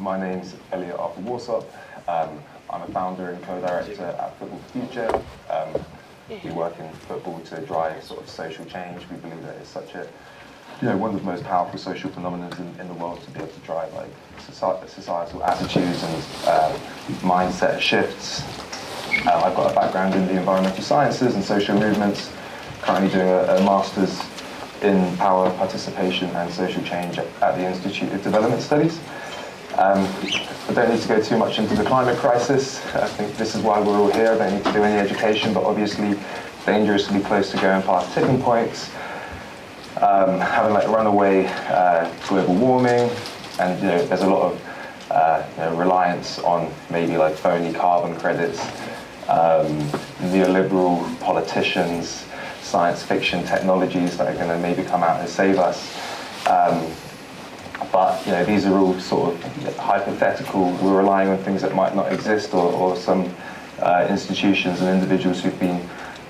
My name's Elliot Arthur-Worsop. I'm a founder and co-director at Football for Future. We work in football to drive sort of social change. We believe that it's such a, one of the most powerful social phenomena in the world to be able to drive like societal attitudes and mindset shifts. I've got a background in the environmental sciences and social movements. Currently doing a master's in power, participation and social change at the Institute of Development Studies. I don't need to go too much into the climate crisis. I think this is why we're all here. I don't need to do any education, but obviously dangerously close to going past tipping points. Having like runaway global warming, and there's a lot of reliance on maybe like phony carbon credits, neoliberal politicians, science fiction technologies that are going to maybe come out and save us. But these are all sort of hypothetical. We're relying on things that might not exist, or some institutions and individuals who've been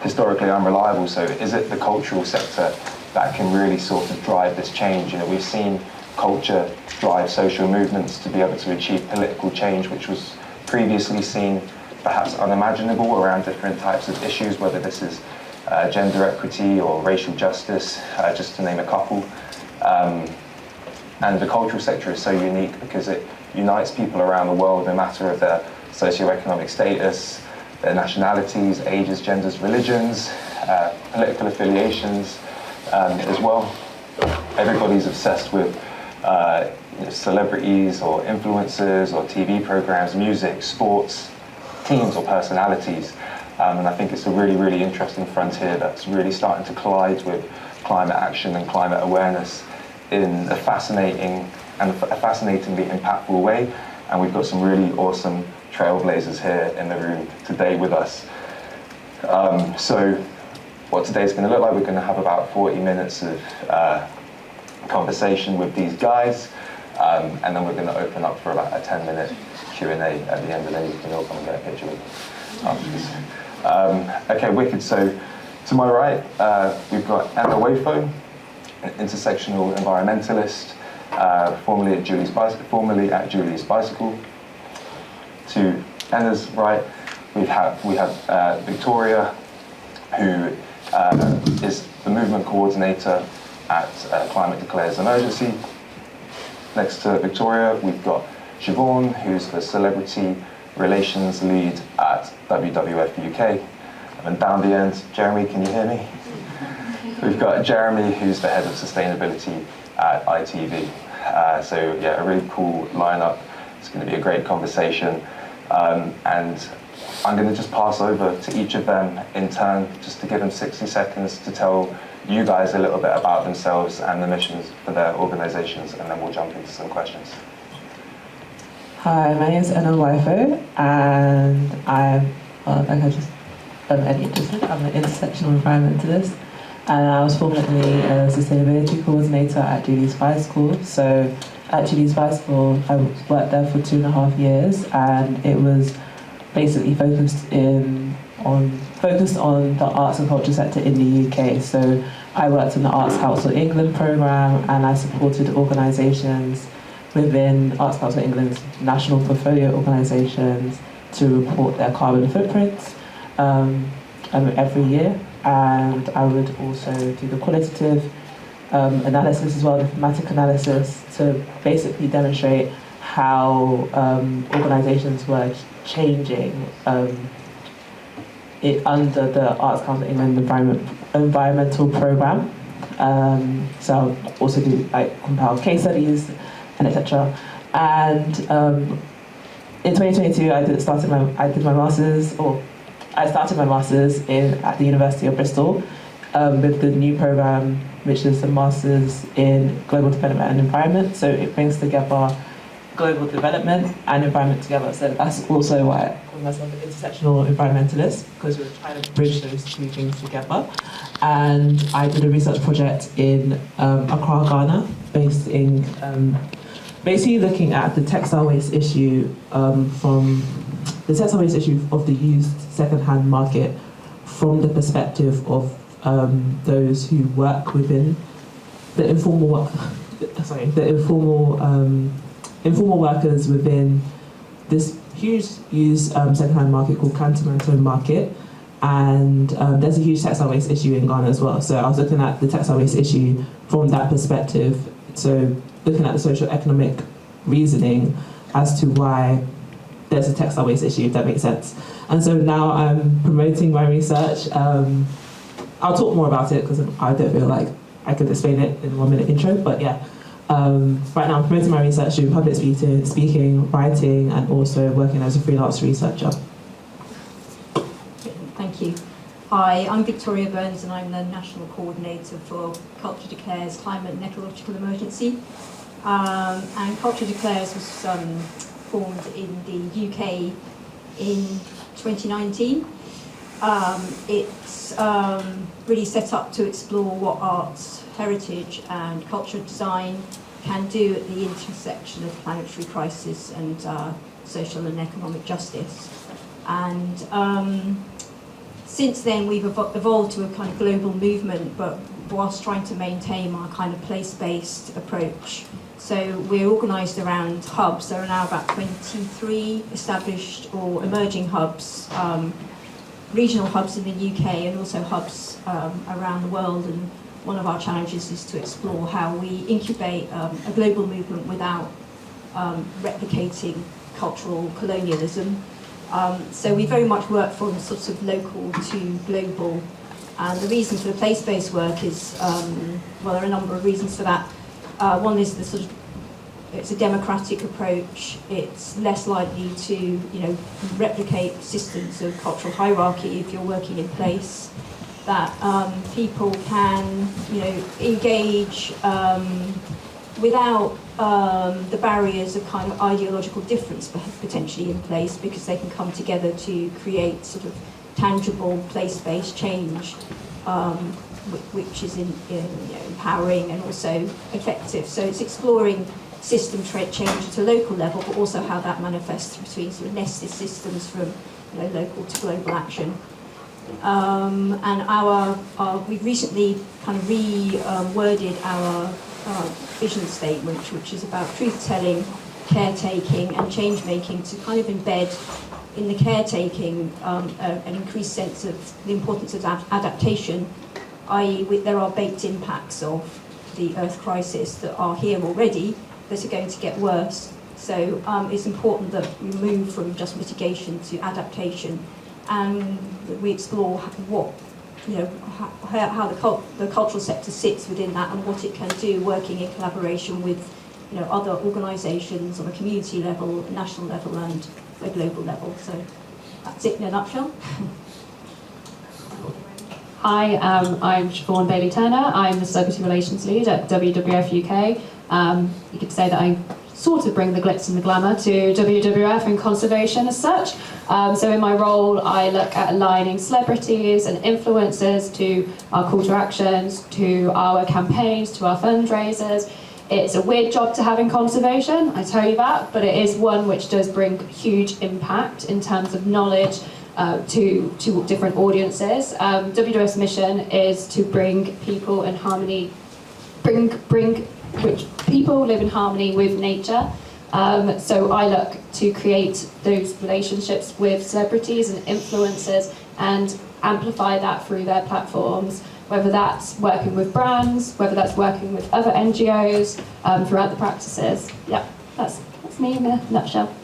historically unreliable. So is it the cultural sector that can really sort of drive this change? We've seen culture drive social movements to be able to achieve political change, which was previously seen perhaps unimaginable around different types of issues, whether this is gender equity or racial justice, just to name a couple. And the cultural sector is so unique because it unites people around the world no matter of their socioeconomic status, their nationalities, ages, genders, religions, political affiliations as well. Everybody's obsessed with celebrities or influencers or TV programs, music, sports, teams or personalities. And I think it's a really, really interesting frontier that's really starting to collide with climate action and climate awareness in a fascinatingly impactful way. And we've got some really awesome trailblazers here in the room today with us. So what today's going to look like, we're going to have about 40 minutes of conversation with these guys, and then we're going to open up for about a 10-minute Q&A at the end, and then you can all come and get a picture with after this. Okay, wicked. So to my right, we've got Enna Uwaifo, an intersectional environmentalist, formerly at Julie's Bicycle. To Enna's right, we have Victoria, who is the movement coordinator at Climate Declares Emergency. Next to Victoria, we've got Siobhan, who's the celebrity relations lead at WWF UK. And down the end, Jeremy, can you hear me? We've got Jeremy, who's the head of sustainability at ITV. So yeah, a really cool lineup. It's going to be a great conversation. And I'm going to just pass over to each of them in turn, just to give them 60 seconds to tell you guys a little bit about themselves and the missions for their organizations, and then we'll jump into some questions. Hi, my name is Enna Uwaifo, and I'm, like I just Elliot just said, I'm an intersectional environmentalist, and I was formerly a sustainability coordinator at Julie's Bicycle. So at Julie's Bicycle, I worked there for 2.5 years, and it was basically focused on the arts and culture sector in the UK. So I worked in the Arts Council England programme, and I supported organisations within Arts Council England's national portfolio organisations to report their carbon footprints every year. And I would also do the qualitative analysis as well, the thematic analysis, to basically demonstrate how organisations were changing it under the Arts Council England environmental programme. So I'll also do compile case studies and etc. And in 2022, I started my master's at the University of Bristol with the new programme, which is the Masters in Global Development and Environment. So it brings together global development and environment together. So that's also why I call myself an intersectional environmentalist, because we're trying to bridge those two things together. And I did a research project in Accra, Ghana, basically looking at the textile waste issue of the used second-hand market from the perspective of those who work within the informal informal workers within this huge used second-hand market called Cantonmento Market, and there's a huge textile waste issue in Ghana as well. So I was looking at the textile waste issue from that perspective, so looking at the socio-economic reasoning as to why there's a textile waste issue, if that makes sense. And so now I'm promoting my research. I'll talk more about it because I don't feel like I could explain it in a 1 minute intro, but yeah. Right now I'm promoting my research through public speaking, writing, and also working as a freelance researcher. Thank you. Hi, I'm Victoria Burns and I'm the National Coordinator for Culture Declares Climate and Ecological Emergency. And Culture Declares was formed in the UK in 2019. It's really set up to explore what arts, heritage and cultural design can do at the intersection of planetary crisis and social and economic justice. And since then we've evolved to a kind of global movement, but whilst trying to maintain our kind of place-based approach. So we're organised around hubs. There are now about 23 established or emerging hubs, regional hubs in the UK and also hubs around the world. And one of our challenges is to explore how we incubate a global movement without replicating cultural colonialism. So we very much work from sort of local to global. And the reason for the place-based work is, well, there are a number of reasons for that. One is the sort of, it's a democratic approach. It's less likely to, replicate systems of cultural hierarchy if you're working in place. That people can, engage without the barriers of kind of ideological difference potentially in place, because they can come together to create sort of tangible place-based change, which is empowering and also effective. So it's exploring system change at a local level, but also how that manifests between sort of nested systems from local to global action. And we've recently kind of reworded our vision statement, which is about truth-telling, caretaking and change-making, to kind of embed in the caretaking an increased sense of the importance of adaptation, i.e. there are baked impacts of the Earth crisis that are here already that are going to get worse. So it's important that we move from just mitigation to adaptation, and we explore what, how the cultural sector sits within that and what it can do, working in collaboration with other organisations on a community level, national level and a global level. So that's it in a nutshell. Hi, I'm Siobhan Bailey-Turner. I'm the Celebrity Relations Lead at WWF UK. You could say that I sort of bring the glitz and the glamour to WWF and conservation as such. So in my role, I look at aligning celebrities and influencers to our call to actions, to our campaigns, to our fundraisers. It's a weird job to have in conservation, I tell you that, but it is one which does bring huge impact in terms of knowledge to different audiences. WWF's mission is to bring people in harmony, which people live in harmony with nature. So I look to create those relationships with celebrities and influencers and amplify that through their platforms, whether that's working with brands, whether that's working with other NGOs throughout the practices. Yeah, that's me in a nutshell.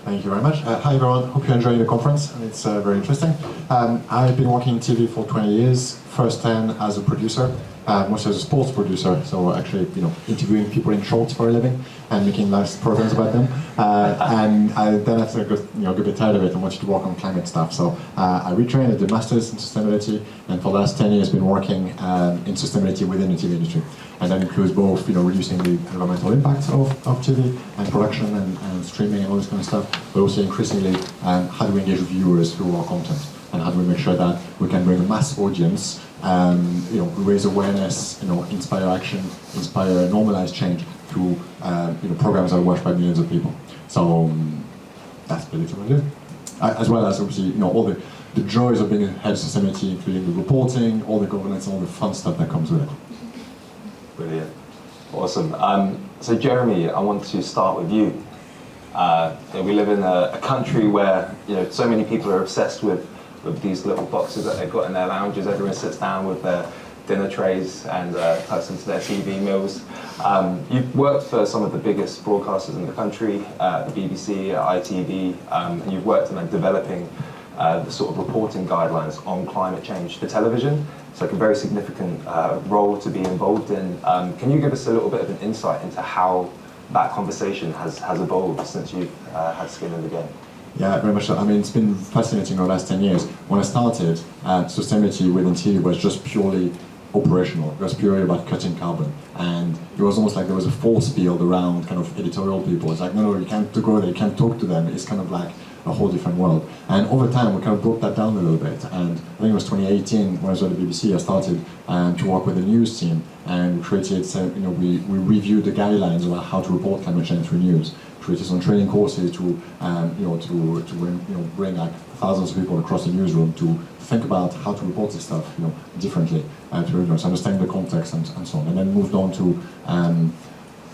Thank you very much. Hi everyone, hope you're enjoying the conference. It's very interesting. I've been working in TV for 20 years, first 10 as a producer, mostly as a sports producer, so actually interviewing people in shorts for a living and making nice programs about them. And then after I got a bit tired of it and wanted to work on climate stuff, so I retrained, I did masters in sustainability, and for the last 10 years been working in sustainability within the TV industry. And that includes both reducing the environmental impact of TV and production and streaming and all this kind of stuff, but also increasingly how do we engage with viewers through our content, and how do we make sure that we can bring a mass audience, raise awareness, inspire action, inspire normalize change through programs that are watched by millions of people. So that's basically what I do. As well as obviously all the joys of being a head of sustainability, including the reporting, all the governance, all the fun stuff that comes with it. Brilliant. Awesome. So Jeremy, I want to start with you. We live in a country where so many people are obsessed with these little boxes that they've got in their lounges. Everyone sits down with their dinner trays and tucks into their TV meals. You've worked for some of the biggest broadcasters in the country, the BBC, ITV, and you've worked on developing the sort of reporting guidelines on climate change for television. It's like a very significant role to be involved in. Can you give us a little bit of an insight into how that conversation has evolved since you've had skin in the game? Yeah, very much so. I mean, it's been fascinating over the last 10 years. When I started, sustainability within TV was just purely operational. It was purely about cutting carbon. And it was almost like there was a force field around kind of editorial people. It's like, no, you can't go there, you can't talk to them. It's kind of like a whole different world. And over time, we kind of broke that down a little bit. And I think it was 2018 when I was at the BBC, I started to work with the news team, and we created, we reviewed the guidelines about how to report climate change through news. Created some training courses to bring like thousands of people across the newsroom to think about how to report this stuff, differently, to understand the context and so on. And then moved on to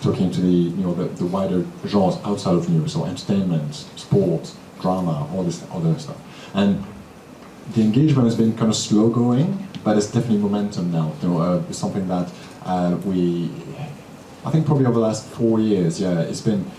talking to the wider genres outside of news, so entertainment, sport, drama, all this other stuff. And the engagement has been kind of slow going, but it's definitely momentum now. It's something that I think probably over the last 4 years, it's been,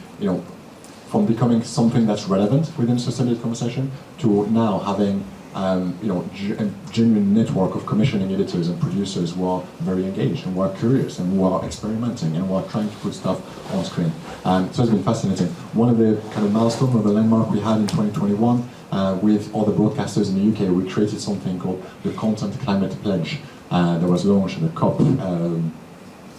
from becoming something that's relevant within sustainability conversation to now having a genuine network of commissioning editors and producers who are very engaged and who are curious and who are experimenting and who are trying to put stuff on screen. So it's been fascinating. One of the kind of milestones or the landmark we had in 2021 with other broadcasters in the UK, we created something called the Content Climate Pledge that was launched at the COP,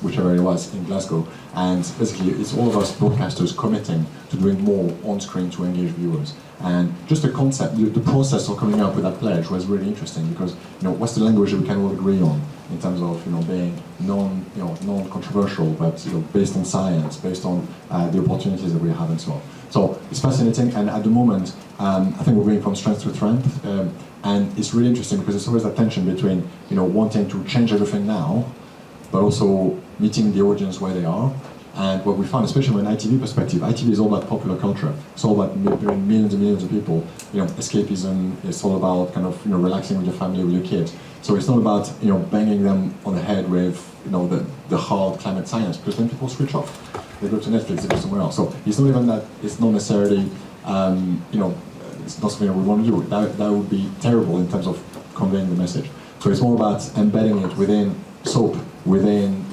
whichever it was, in Glasgow. And basically, it's all of us broadcasters committing to doing more on screen to engage viewers. And just the concept, the process of coming up with that pledge was really interesting because, what's the language that we can all agree on in terms of, being non-controversial, but based on science, based on the opportunities that we have and so on. So it's fascinating, and at the moment, I think we're going from strength to strength, and it's really interesting because it's always that tension between, wanting to change everything now, but also meeting the audience where they are. And what we found, especially from an ITV perspective, ITV is all about popular culture. It's all about bringing millions and millions of people. Escapism. It's all about kind of relaxing with your family, with your kids. So it's not about banging them on the head with the hard climate science, because then people switch off. They go to Netflix, they go somewhere else. So it's not even that. It's not necessarily it's not something that we want to do. That would be terrible in terms of conveying the message. So it's more about embedding it within soap, within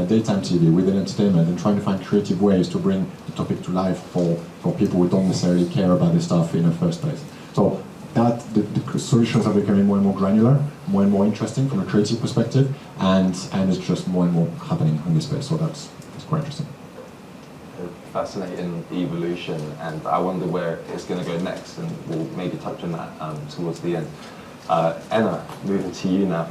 daytime TV, within entertainment, and trying to find creative ways to bring the topic to life for people who don't necessarily care about this stuff in the first place. So that the solutions are becoming more and more granular, more and more interesting from a creative perspective, and it's just more and more happening in this space. So that's quite interesting. Fascinating evolution, and I wonder where it's going to go next, and we'll maybe touch on that towards the end. Enna, moving to you now.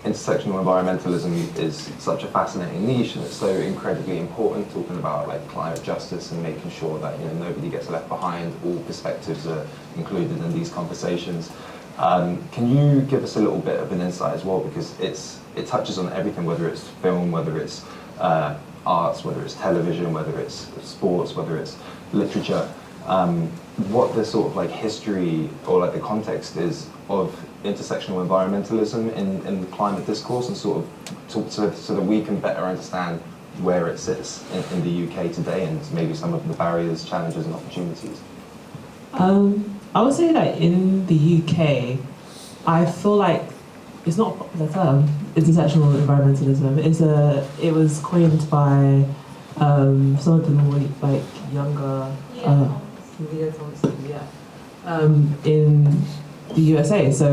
Intersectional environmentalism is such a fascinating niche, and it's so incredibly important, talking about climate justice and making sure that nobody gets left behind, all perspectives are included in these conversations. Can you give us a little bit of an insight as well, because it touches on everything, whether it's film, whether it's arts, whether it's television, whether it's sports, whether it's literature, what the sort of history or the context is of intersectional environmentalism in the climate discourse, and sort of talk so that we can better understand where it sits in the UK today, and maybe some of the barriers, challenges and opportunities. I would say that in the UK, I feel like it's not a popular term, intersectional environmentalism. It was coined by some of the more younger in the USA. So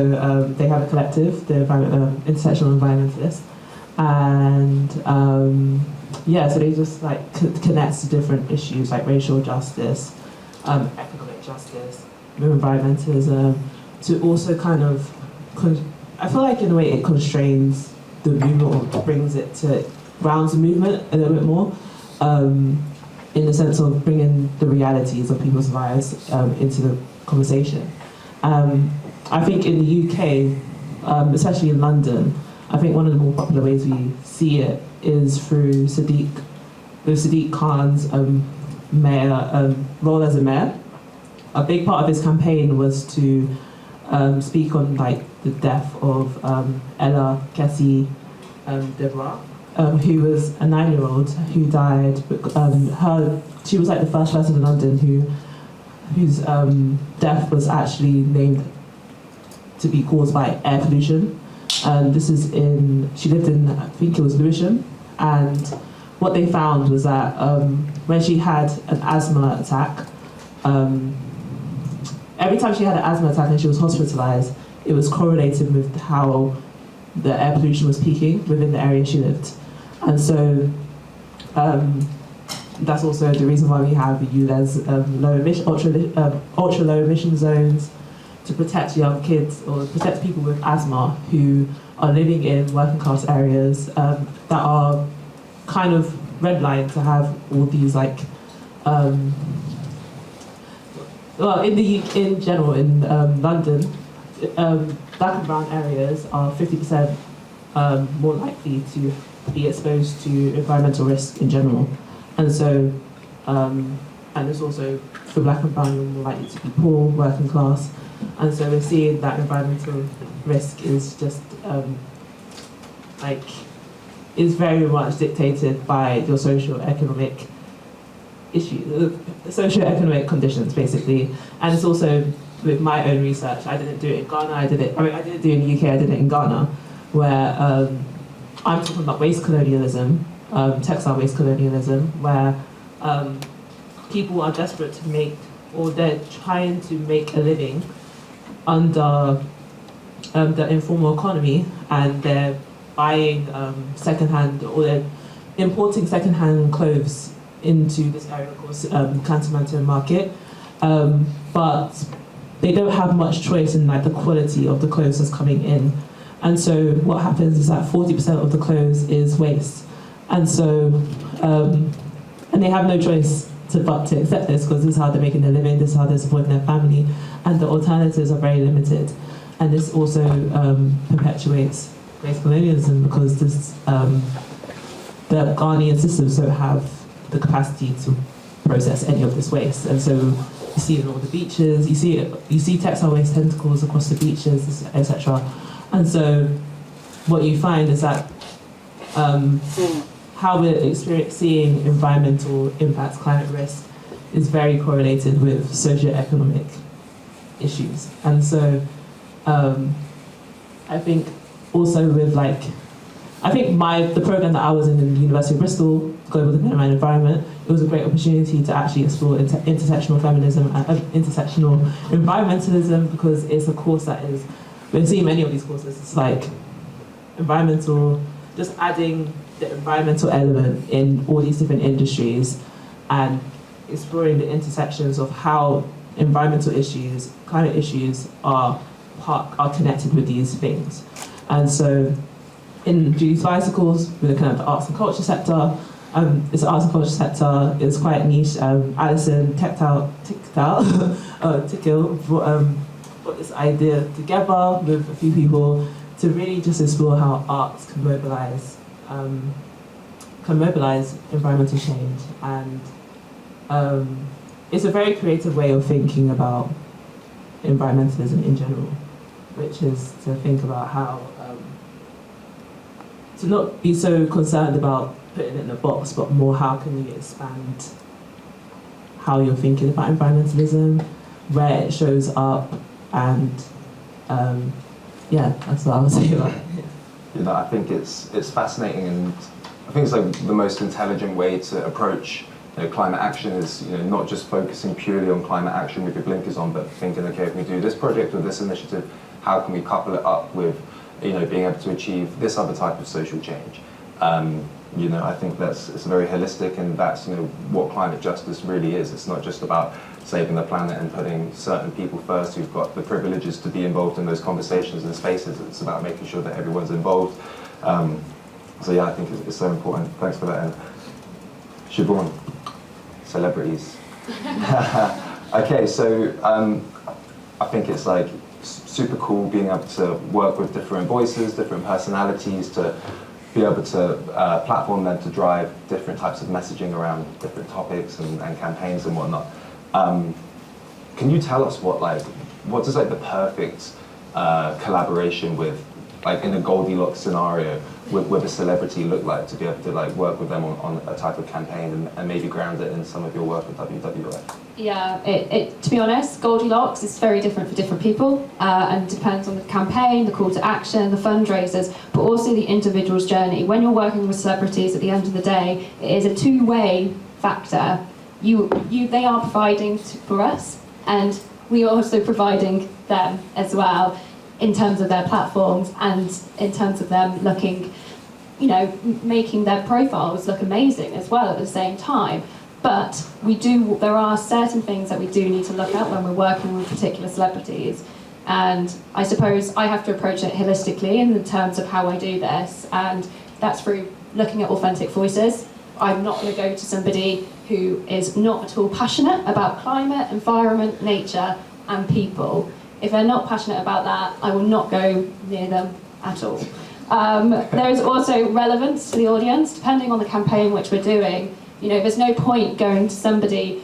they have a collective, the Intersectional Environmentalists, and so they just connect to different issues like racial justice, economic justice, environmentalism, to also kind of I feel like in a way it constrains the movement, or brings it to grounds the movement a little bit more, in the sense of bringing the realities of people's lives into the conversation. I think in the UK, especially in London, I think one of the more popular ways we see it is through Sadiq Khan's role as a mayor. A big part of his campaign was to speak on like the death of Ella Kessie Deborah, who was a 9-year-old who died. She was like the first person in London whose death was actually named to be caused by air pollution. She lived in, I think it was Lewisham, and what they found was that when she had an asthma attack, every time she had an asthma attack and she was hospitalised, it was correlated with how the air pollution was peaking within the area she lived. And so that's also the reason why we have ULEZ ultra low emission zones to protect young kids or protect people with asthma who are living in working class areas that are kind of redlined to have all these like in general in London, black and brown areas are 50% more likely to be exposed to environmental risk in general. And so, and it's also, for black and brown, you're more likely to be poor, working class. And so we're seeing that environmental risk is just, is very much dictated by your socio-economic issues, socio-economic conditions, basically. And it's also, with my own research, I didn't do it in Ghana, I didn't do it in the UK, I did it in Ghana, where I'm talking about waste colonialism, textile waste colonialism, where people are desperate to make, or they're trying to make a living under the informal economy, and they're buying secondhand, or they're importing secondhand clothes into this area called Cantonment Market, but they don't have much choice in like the quality of the clothes that's coming in. And so what happens is that 40% of the clothes is waste. And so, and they have no choice but to accept this, because this is how they're making their living, this is how they're supporting their family, and the alternatives are very limited. And this also perpetuates waste colonialism, because the Ghanaian systems don't have the capacity to process any of this waste. And so you see it on all the beaches, you see textile waste tentacles across the beaches, etc. And so what you find is that how we're seeing environmental impacts, climate risk, is very correlated with socioeconomic issues. And so I think also with like, I think the program that I was in the University of Bristol, Global Development and Environment, it was a great opportunity to actually explore intersectional feminism and intersectional environmentalism, because it's a course that is, we're seeing many of these courses, it's like environmental, just adding the environmental element in all these different industries and exploring the intersections of how environmental issues, climate issues are connected with these things. And so in Julie's Bicycles, we're looking at the arts and culture sector. It's the arts and culture sector, it's quite niche. Alison Tickell put this idea together with a few people to really just explore how arts can mobilize environmental change. And it's a very creative way of thinking about environmentalism in general, which is to think about how to not be so concerned about putting it in a box, but more how can you expand how you're thinking about environmentalism, where it shows up, and that's what I would say about it. I think it's fascinating, and I think it's like the most intelligent way to approach climate action is not just focusing purely on climate action with your blinkers on, but thinking, okay, if we do this project or this initiative, how can we couple it up with being able to achieve this other type of social change? I think it's very holistic, and that's what climate justice really is. It's not just about saving the planet and putting certain people first who've got the privileges to be involved in those conversations and spaces. It's about making sure that everyone's involved. I think it's so important. Thanks for that. And Siobhan, celebrities. Okay, so I think it's like super cool being able to work with different voices, different personalities, to be able to platform them to drive different types of messaging around different topics and campaigns and whatnot. Can you tell us what does like the perfect collaboration with, like in a Goldilocks scenario, with a celebrity look like, to be able to like work with them on a type of campaign and maybe ground it in some of your work at WWF? Yeah, to be honest, Goldilocks is very different for different people, and depends on the campaign, the call to action, the fundraisers, but also the individual's journey. When you're working with celebrities, at the end of the day, it is a two-way factor. They are providing for us, and we are also providing them as well, in terms of their platforms and in terms of them looking, making their profiles look amazing as well at the same time. But there are certain things that we do need to look at when we're working with particular celebrities. And I suppose I have to approach it holistically in terms of how I do this. And that's through looking at authentic voices. I'm not going to go to somebody who is not at all passionate about climate, environment, nature, and people. If they're not passionate about that, I will not go near them at all. There is also relevance to the audience, depending on the campaign which we're doing. There's no point going to somebody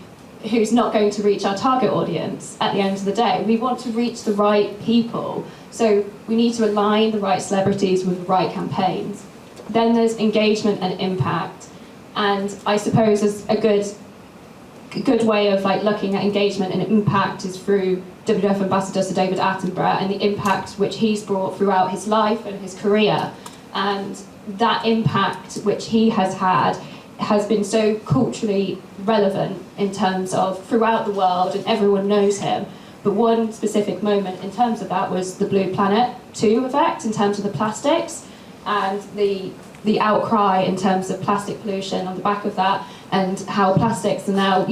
who's not going to reach our target audience at the end of the day. We want to reach the right people. So we need to align the right celebrities with the right campaigns. Then there's engagement and impact. And I suppose as a good way of looking at engagement and impact is through WWF Ambassador Sir David Attenborough and the impact which he's brought throughout his life and his career. And that impact which he has had has been so culturally relevant in terms of throughout the world, and everyone knows him. But one specific moment in terms of that was the Blue Planet 2 effect in terms of the plastics and the outcry in terms of plastic pollution on the back of that, and how plastics are now,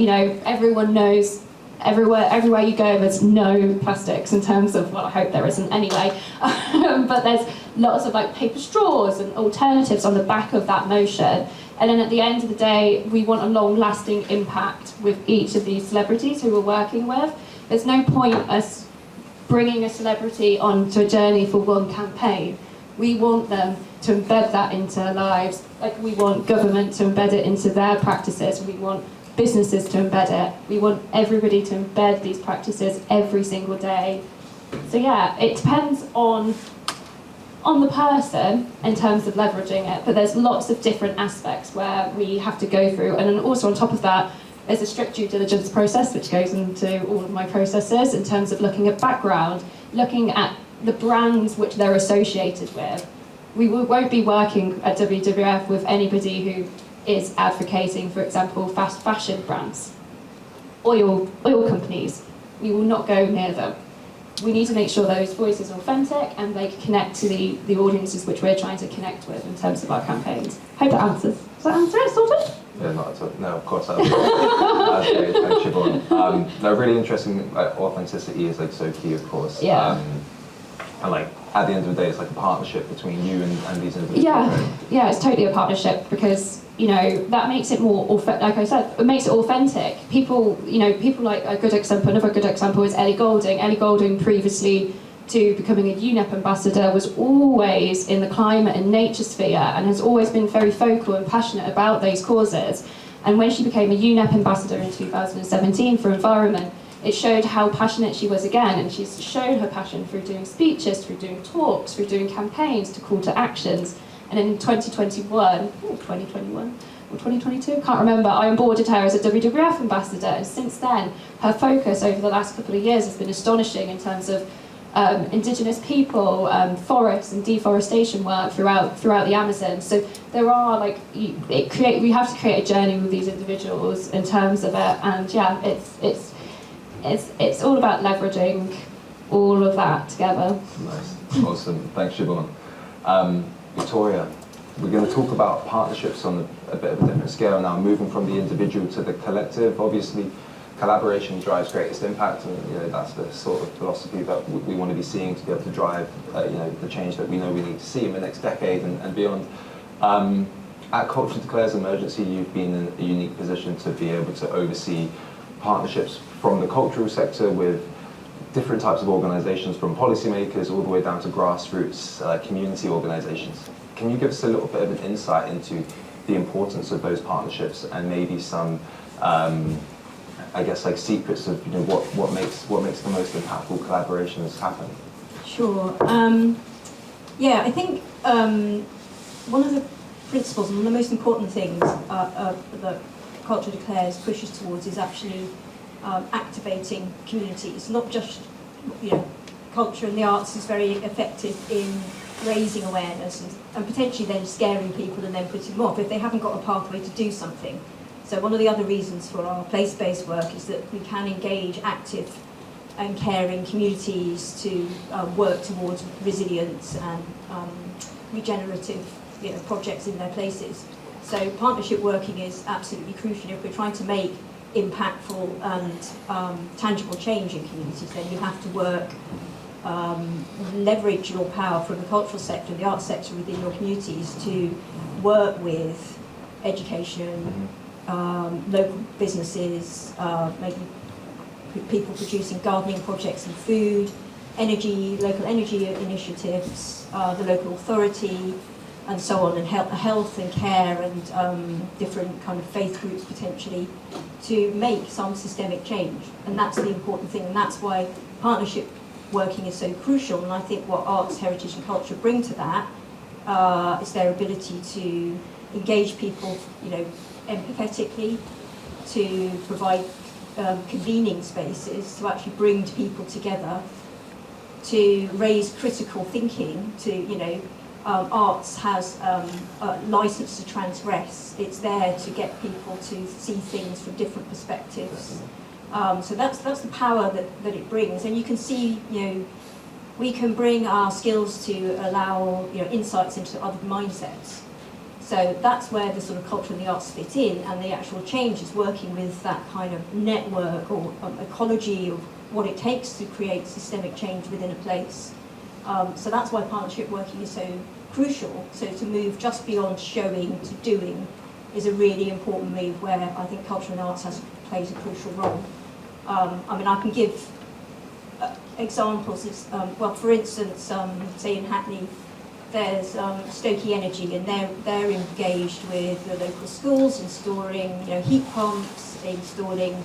everyone knows, everywhere you go there's no plastics in terms of, well, I hope there isn't anyway, but there's lots of paper straws and alternatives on the back of that motion. And then at the end of the day, we want a long-lasting impact with each of these celebrities who we're working with. There's no point us bringing a celebrity onto a journey for one campaign. We want them to embed that into their lives. We want government to embed it into their practices. We want businesses to embed it. We want everybody to embed these practices every single day. So yeah, it depends on the person in terms of leveraging it, but there's lots of different aspects where we have to go through. And then also on top of that, there's a strict due diligence process which goes into all of my processes in terms of looking at background, looking at the brands which they're associated with. We won't be working at WWF with anybody who is advocating, for example, fast fashion brands, oil companies. We will not go near them. We need to make sure those voices are authentic and they connect to the audiences which we're trying to connect with in terms of our campaigns. Hope that answers. Does that answer it, sort of? Yeah, not at all. No, of course. That's great. Thanks, Siobhan. No, really interesting. Authenticity is so key, of course. Yeah. And at the end of the day, it's a partnership between you and these individuals. Yeah, right? yeah, it's totally a partnership because that makes it more like I said, it makes it authentic. People like another good example is Ellie Goulding. Ellie Goulding, previously to becoming a UNEP ambassador, was always in the climate and nature sphere and has always been very vocal and passionate about those causes. And when she became a UNEP ambassador in 2017 for environment, it showed how passionate she was again, and she's shown her passion through doing speeches, through doing talks, through doing campaigns to call to actions. And in 2021 or 2022, I can't remember, I onboarded her as a WWF ambassador, and since then her focus over the last couple of years has been astonishing in terms of indigenous people, forests and deforestation work throughout the Amazon. So there are we have to create a journey with these individuals in terms of it, and yeah, it's all about leveraging all of that together. Nice, awesome. Thanks, Siobhan. Victoria, we're going to talk about partnerships on a bit of a different scale now, moving from the individual to the collective. Obviously, collaboration drives greatest impact, and that's the sort of philosophy that we want to be seeing to be able to drive the change that we know we need to see in the next decade and beyond. At Culture Declares Emergency, you've been in a unique position to be able to oversee partnerships from the cultural sector with different types of organisations, from policymakers all the way down to grassroots community organisations. can you give us a little bit of an insight into the importance of those partnerships and maybe some, I guess, like secrets of what makes the most impactful collaborations happen? Sure. Yeah, I think one of the principles and one of the most important things that Culture Declares pushes towards is actually activating communities, not just, culture and the arts is very effective in raising awareness and potentially then scaring people and then putting them off if they haven't got a pathway to do something. So one of the other reasons for our place-based work is that we can engage active and caring communities to work towards resilience and regenerative projects in their places. So partnership working is absolutely crucial. If we're trying to make impactful and tangible change in communities, then you have to work, leverage your power from the cultural sector, the arts sector within your communities to work with education, local businesses, maybe people producing gardening projects and food, local energy initiatives, the local authority, and so on, and health and care and different kind of faith groups potentially, to make some systemic change. And that's the important thing, and that's why partnership working is so crucial. And I think what arts, heritage and culture bring to that is their ability to engage people, empathetically, to provide convening spaces, to actually bring people together, to raise critical thinking, to, arts has a license to transgress. It's there to get people to see things from different perspectives. So that's the power that it brings. And you can see, we can bring our skills to allow, insights into other mindsets. So that's where the sort of culture and the arts fit in, and the actual change is working with that kind of network or ecology of what it takes to create systemic change within a place. So that's why partnership working is so crucial. So to move just beyond showing to doing is a really important move where I think culture and arts plays a crucial role. I can give examples. For instance, say in Hackney, there's Stokey Energy, and they're engaged with the local schools, installing heat pumps, installing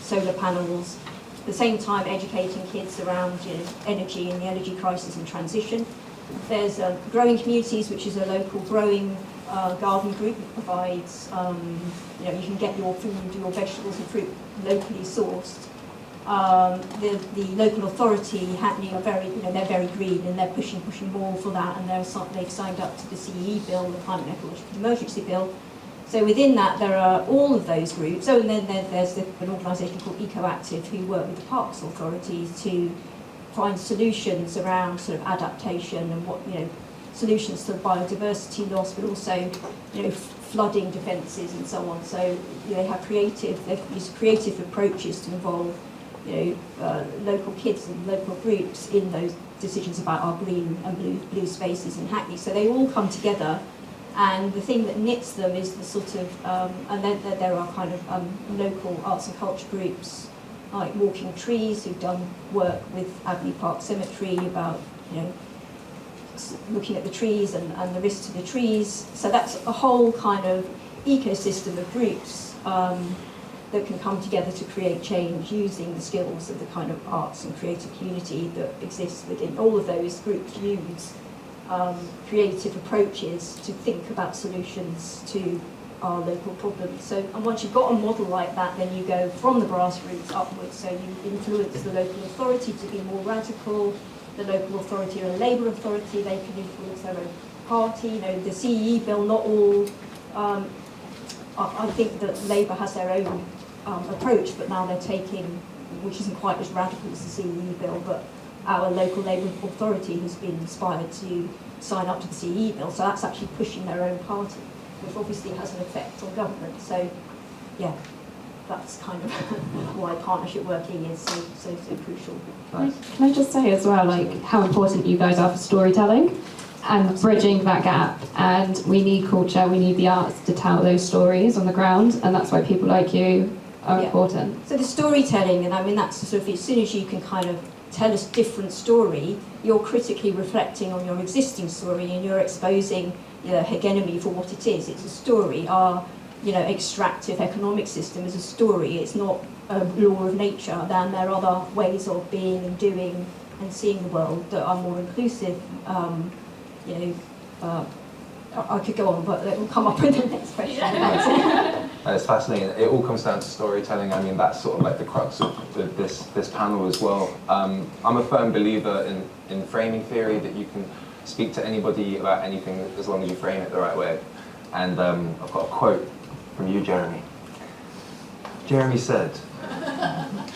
solar panels. At the same time, educating kids around energy and the energy crisis and transition. There's Growing Communities, which is a local growing garden group that provides you can get your food, your vegetables and fruit locally sourced. The local authority, Hackney, are they're very green, and they're pushing more for that, and they've signed up to the CEE bill, the Climate and Ecological Emergency Bill. So within that, there are all of those groups. And then there's an organisation called EcoActive, who work with the Parks Authority to find solutions around sort of adaptation and what solutions to biodiversity loss, but also flooding defences and so on. So they have they've used creative approaches to involve local kids and local groups in those decisions about our green and blue spaces in Hackney. So they all come together, and the thing that knits them is the sort of, and then there are kind of local arts and culture groups like Walking Trees, who've done work with Avenue Park Cemetery about looking at the trees and the risks to the trees. So that's a whole kind of ecosystem of groups that can come together to create change using the skills of the kind of arts and creative community that exists within all of those groups. Use creative approaches to think about solutions to our local problems. So, and once you've got a model like that, then you go from the grassroots upwards. So you influence the local authority to be more radical. The local authority or a Labour authority, they can influence their own party. The CEE bill, not all. I think that Labour has their own approach, but now they're taking, which isn't quite as radical as the CEE bill, but our local Labour authority has been inspired to sign up to the CEE bill, so that's actually pushing their own party, which obviously has an effect on government. So, yeah, that's kind of why partnership working is so crucial. Nice. Can I just say as well, how important you guys are for storytelling and bridging that gap? And we need culture, we need the arts to tell those stories on the ground, and that's why people like you are important. So the storytelling, and that's sort of, as soon as you can kind of tell a different story, you're critically reflecting on your existing story and you're exposing the hegemony for what it is. It's a story. Our extractive economic system is a story. It's not a law of nature. Then there are other ways of being and doing and seeing the world that are more inclusive. I could go on, but it will come up in the next question. It's fascinating. It all comes down to storytelling. I mean, that's sort of like the crux of this panel as well. I'm a firm believer in framing theory, that you can speak to anybody about anything as long as you frame it the right way. And I've got a quote from you, Jeremy. Jeremy said,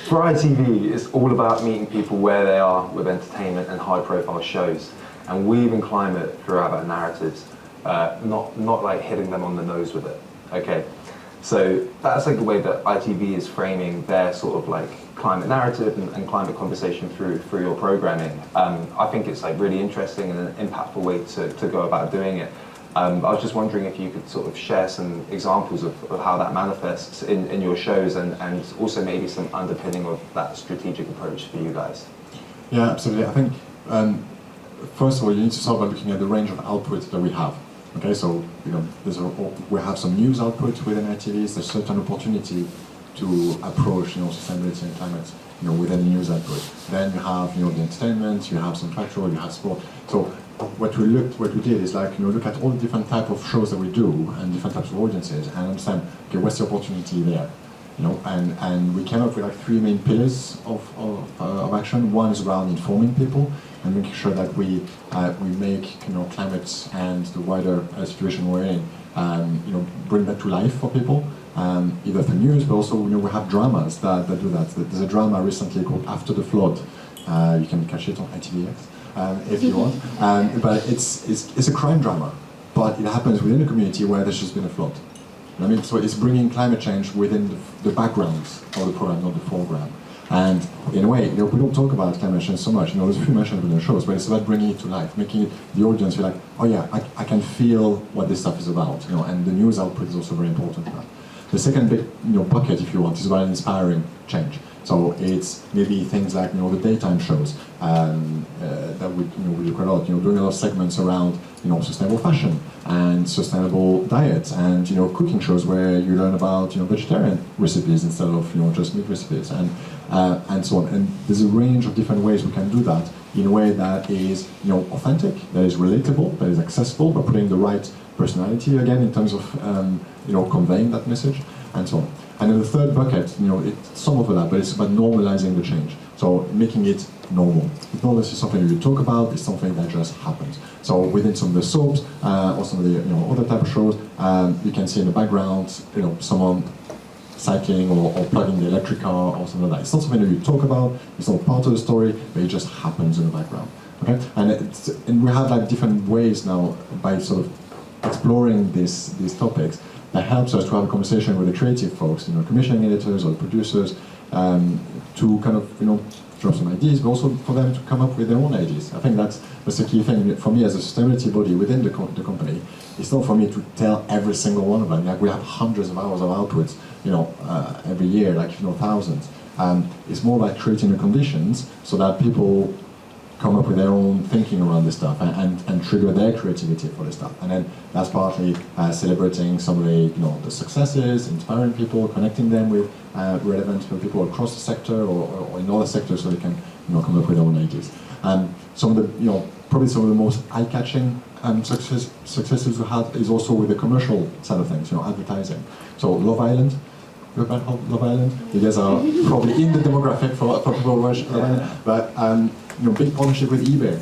"For ITV, it's all about meeting people where they are with entertainment and high-profile shows, and weaving climate throughout our narratives, not like hitting them on the nose with it." Okay, so that's like the way that ITV is framing their sort of like climate narrative and climate conversation through your programming. I think it's like really interesting and an impactful way to go about doing it. I was just wondering if you could sort of share some examples of how that manifests in your shows, and also maybe some underpinning of that strategic approach for you guys. Yeah, absolutely. I think, first of all, you need to start by looking at the range of outputs that we have. Okay, so we have some news output within ITVs. There's certain opportunity to approach sustainability and climate within the news output. Then you have the entertainment, you have some factual, you have sport. So what we did is look at all the different type of shows that we do and different types of audiences and understand, okay, what's the opportunity there? And we came up with like 3 main pillars of action. One is around informing people and making sure that we make climate and the wider situation we're in, bring that to life for people, either through news, but also we have dramas that do that. There's a drama recently called After the Flood. You can catch it on ITVX if you want. But it's a crime drama, but it happens within a community where there's just been a flood. I mean, so it's bringing climate change within the background of the program, not the foreground. And in a way, we don't talk about climate change so much. There's a few mentions in the shows, but it's about bringing it to life, making the audience feel like, oh yeah, I can feel what this stuff is about. And the news output is also very important for that. The second big, bucket, if you want, is about inspiring change. So it's maybe things like, the daytime shows that we look a lot. Doing a lot of segments around, sustainable fashion and sustainable diets, and cooking shows where you learn about vegetarian recipes instead of just meat recipes, and so on. And there's a range of different ways we can do that in a way that is authentic, that is relatable, that is accessible, but putting the right personality again in terms of conveying that message, and so on. And then the third bucket, it's some overlap, but it's about normalizing the change. So making it normal. It's not necessarily something you talk about, it's something that just happens. So within some of the soaps, or some of the other type of shows, you can see in the background, someone cycling or plugging the electric car or something like that. It's not something that you talk about, it's not part of the story, but it just happens in the background. Okay? And we have like different ways now by sort of exploring these topics that helps us to have a conversation with the creative folks, commissioning editors or producers, to kind of drop some ideas, but also for them to come up with their own ideas. I think that's the key thing for me as a sustainability body within the company. It's not for me to tell every single one of them. Like we have hundreds of hours of outputs, every year, thousands. It's more like creating the conditions so that people come up with their own thinking around this stuff and trigger their creativity for this stuff. And then that's partly celebrating some of the successes, inspiring people, connecting them with relevant people across the sector or in other sectors so they can come up with their own ideas. Some of the probably some of the most eye-catching successes we had is also with the commercial side of things, advertising. So Love Island. Love Island. You guys are probably in the demographic for people who watch Love Island, but big partnership with eBay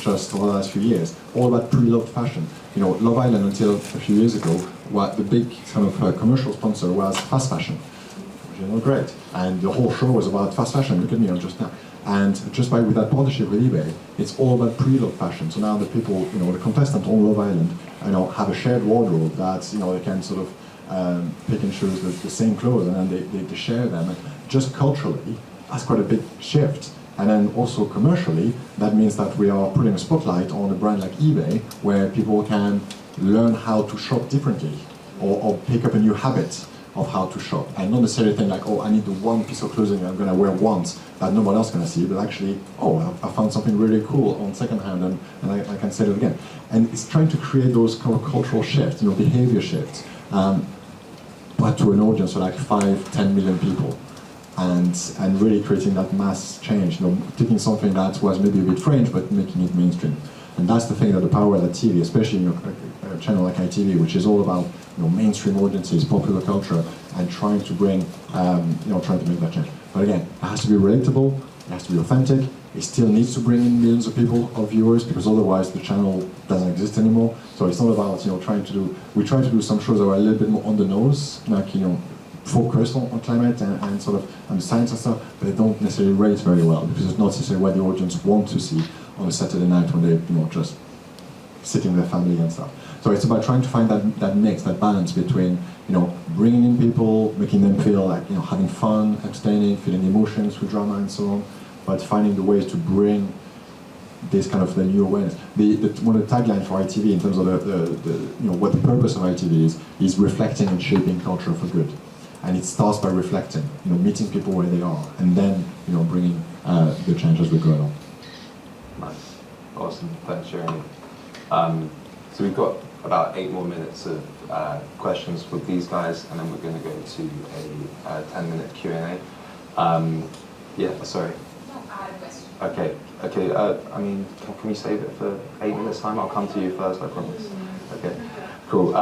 just over the last few years, all about pre-loved fashion. Love Island until a few years ago, what the big kind of commercial sponsor was fast fashion, which is great, and the whole show was about fast fashion. Look at me, I'm just now. And just with that partnership with eBay, it's all about pre-loved fashion. So now the people, the contestants on Love Island, have a shared wardrobe that they can sort of pick and choose the same clothes, and then they share them. And just culturally, that's quite a big shift. And then also commercially, that means that we are putting a spotlight on a brand like eBay, where people can learn how to shop differently, or pick up a new habit of how to shop. And not necessarily think like, oh, I need the one piece of clothing I'm going to wear once that nobody else going to see, but actually, oh, I found something really cool on secondhand and I can sell it again. And it's trying to create those kind of cultural shifts, behavior shifts, but to an audience of like 5-10 million people. And really creating that mass change, taking something that was maybe a bit fringe, but making it mainstream. And that's the thing that the power of the TV, especially a channel like ITV, which is all about mainstream audiences, popular culture, and trying to bring, trying to make that change. But again, it has to be relatable, it has to be authentic. It still needs to bring in millions of people, of viewers, because otherwise the channel doesn't exist anymore. So it's not about trying to do. We try to do some shows that are a little bit more on the nose, like focused on climate and sort of the science and stuff, but they don't necessarily rate very well because it's not necessarily what the audience want to see on a Saturday night when they're just sitting with their family and stuff. So it's about trying to find that mix, that balance between bringing in people, making them feel like having fun, entertaining, feeling emotions through drama and so on, but finding the ways to bring this kind of the new awareness. One of the taglines for ITV in terms of what the purpose of ITV is reflecting and shaping culture for good. And it starts by reflecting, meeting people where they are, and then, bringing the change as we go along. Nice, awesome, thanks, Jeremy. So we've got about 8 more minutes of questions with these guys, and then we're going to go to a 10-minute Q&A. Yeah, sorry. I had a question. Okay. Can we save it for 8 minutes time? I'll come to you first, I promise. Okay, cool.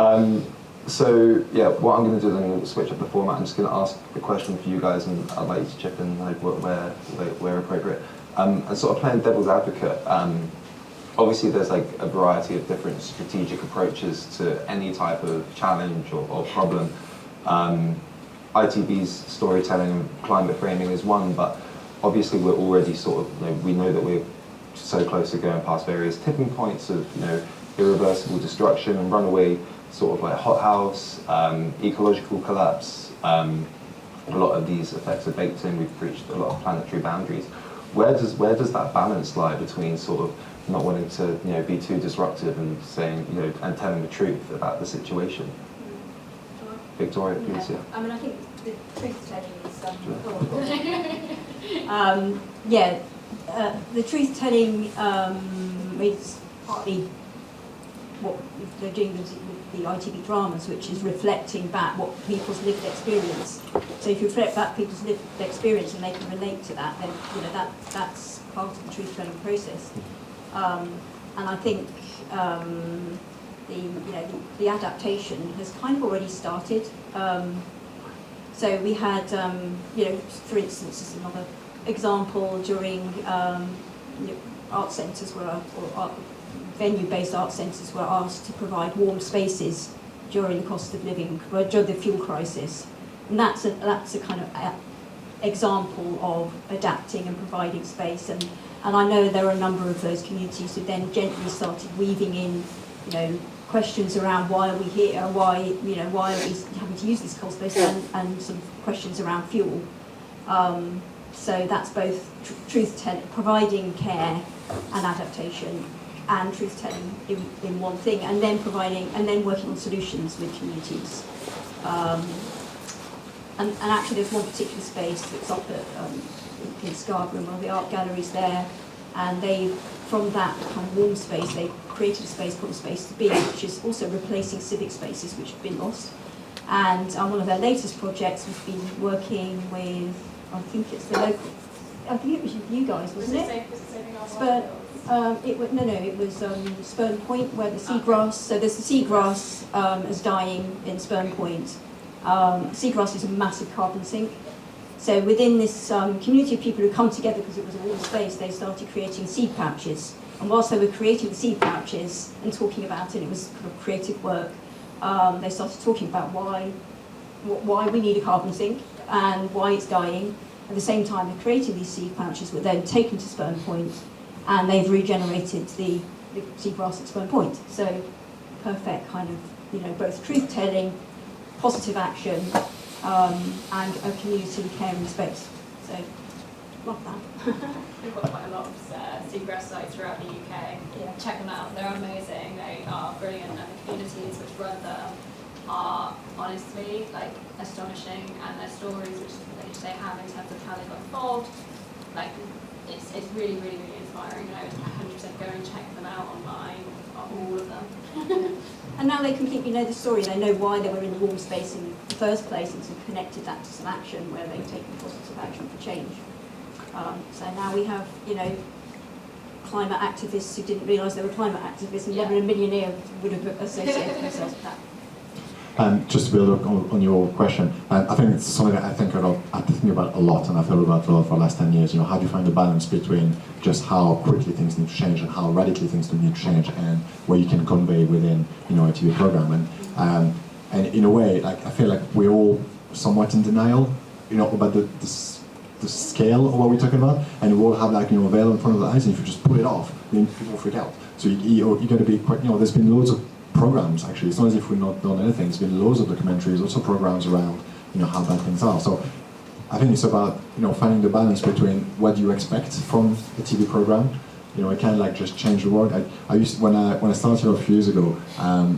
So yeah, what I'm going to do is I'm going to switch up the format. I'm just going to ask the question for you guys, and I'd like you to chip in where appropriate. And sort of playing devil's advocate. Obviously, there's like a variety of different strategic approaches to any type of challenge or problem. ITV's storytelling and climate framing is one, but obviously we're already sort of we know that we're so close to going past various tipping points of irreversible destruction and runaway sort of like hothouse, ecological collapse. A lot of these effects are baked in. We've reached a lot of planetary boundaries. Where does that balance lie between sort of not wanting to be too disruptive and saying and telling the truth about the situation? Victoria, please. Yeah. I mean, I think the truth telling is the truth telling is partly what they're doing with the ITV dramas, which is reflecting back what people's lived experience. So if you reflect back people's lived experience and they can relate to that, then that's part of the truth telling process. And I think the adaptation has kind of already started. So we had, for instance, as another example, during art centres venue-based art centres were asked to provide warm spaces during the cost of living, during the fuel crisis. And that's a kind of example of adapting and providing space. And I know there are a number of those communities who then gently started weaving in, questions around why are we here, why are we having to use this coal space, and some questions around fuel. So that's both truth-telling, providing care and adaptation, and truth-telling in one thing, and then working on solutions with communities. And actually, there's one particular space that's up in Scarborough, one of the art galleries there, and from that kind of warm space, they created a space called Space to Be, which is also replacing civic spaces which have been lost. And on one of their latest projects, we've been working with, I think it was you guys, wasn't it? It was Spurn Point, where the seagrass. So there's the seagrass is dying in Spurn Point. Seagrass is a massive carbon sink. So within this community of people who come together because it was a warm space, they started creating seed pouches. And whilst they were creating the seed pouches and talking about it, it was kind of creative work. They started talking about why we need a carbon sink and why it's dying. At the same time, they're creating these seed pouches were then taken to Spurn Point, and they've regenerated the seagrass at Spurn Point. So perfect kind of, both truth-telling, positive action, and a community caring space. So, love that. We've got quite a lot of seagrass sites throughout the UK. Yeah. Check them out, they're amazing, they are brilliant, and the communities which run them are honestly like astonishing, and their stories which they have in terms of how they got involved, like it's really, really, really inspiring, and I would 100% go and check them out online, all of them. And now they completely know the story, they know why they were in the warm space in the first place, and sort of connected that to some action where they've taken positive action for change. So now we have, you know, climate activists who didn't realise they were climate activists, and never a millionaire would have associated themselves with that. Just to build on your question, I think it's something that I think about a lot, and I've thought about a lot for the last 10 years. You know, how do you find the balance between just how quickly things need to change and how radically things need to change, and what you can convey within, you know, a TV program. And in a way, like I feel like we're all somewhat in denial, you know, about the scale of what we're talking about, and we all have like, you know, a veil in front of the eyes, and if you just pull it off, then people freak out. So you got to be quite, you know, there's been loads of programs actually. It's not as if we've not done anything. There's been loads of documentaries, also programs around, you know, how bad things are. So I think it's about, you know, finding the balance between what do you expect from a TV program. You know, it can't like just change the world. I used to, when I started a few years ago,